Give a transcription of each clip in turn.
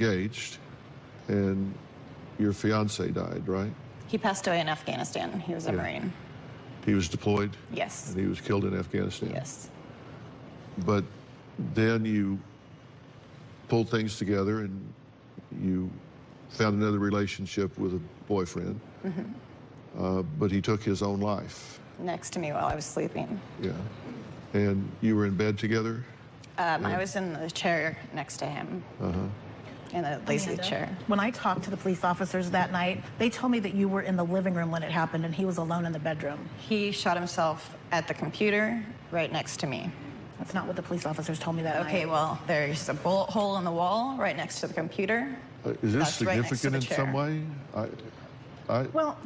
engaged, and your fiance died, right? He passed away in Afghanistan. He was a Marine. He was deployed? Yes. And he was killed in Afghanistan? Yes. But then you pulled things together and you found another relationship with a boyfriend. But he took his own life. Next to me while I was sleeping. Yeah. And you were in bed together? I was in the chair next to him. In the lazy chair. When I talked to the police officers that night, they told me that you were in the living room when it happened and he was alone in the bedroom. He shot himself at the computer right next to me. That's not what the police officers told me that night. Okay, well, there's a bullet hole in the wall right next to the computer. Is this That's right next to significant the in some chair. way? Well,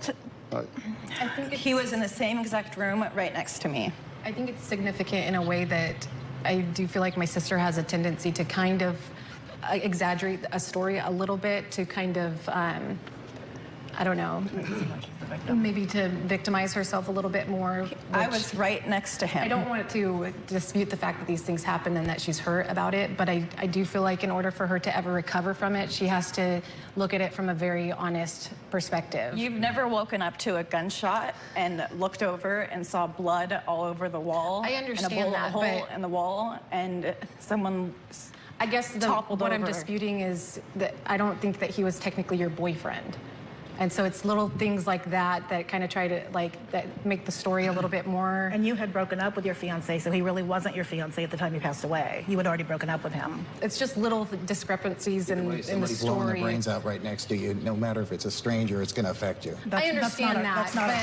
I think He was in the same exact room right next to me. I think it's significant in a way that I do feel like my sister has a tendency to kind of exaggerate a story a little bit to kind of, I don't know, maybe to victimize herself a little bit more. I was right next to him. I don't want to dispute the fact that these things happen and that she's hurt about it, but I do feel like in order for her to ever recover from it, she has to look at it from a very honest perspective. You've never woken up to a gunshot and looked over and saw blood all over the wall. I understand and a bullet that, hole but in the wall, and someone I guess toppled what I'm over. disputing is that I don't think that he was technically your boyfriend. And so it's little things like that that kind of try to, that make the story a little bit more. and you had broken up with your fiance, so he really wasn't your fiance at the time he passed away. You had already broken up with him. It's just little discrepancies in the Somebody blowing their story. brains out right next to you, no matter if it's a stranger, it's going to affect you. I understand that, that's not but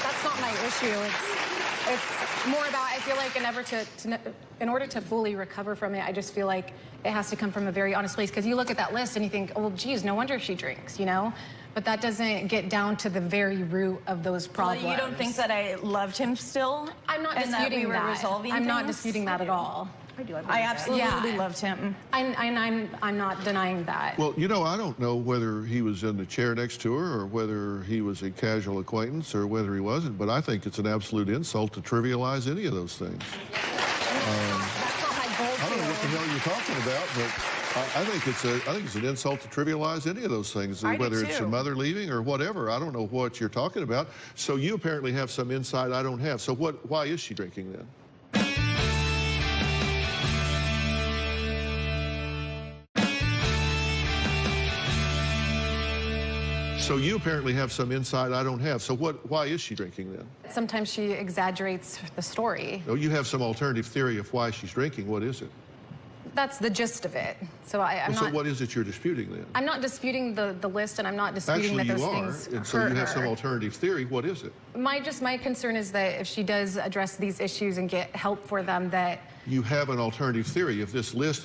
that's not my issue. It's more about, I feel like in order to fully recover from it, I just feel like it has to come from a very honest place. Because you look at that list and you think, oh, well, geez, no wonder she drinks, you know? But that doesn't get down to the very root of those problems. Well, you don't think that I loved him still? I'm not and disputing that we were that. resolving I'm not things? disputing that at all. I absolutely Yeah. loved him. I'm not denying that. Well, you know, I don't know whether he was in the chair next to her or whether he was a casual acquaintance or whether he wasn't, but I think it's an absolute insult to trivialize any of those things. That's not my goal. I don't know what the hell you're talking about, but I think it's an insult to trivialize any of those things, I do whether it's your too. mother leaving or whatever. I don't know what you're talking about. So you apparently have some insight I don't have. So why is she drinking then? So you apparently have some insight I don't have. So why is she drinking then? Sometimes she exaggerates the story. Oh, you have some alternative theory of why she's drinking. What is it? That's the gist of it. So I'm So not. what is it you're disputing then? I'm not disputing the list, and I'm not disputing Actually, that you those are, things and so hurt you have some her. alternative theory. What is it? My concern is that if she does address these issues and get help for them, that You have an alternative theory. If this list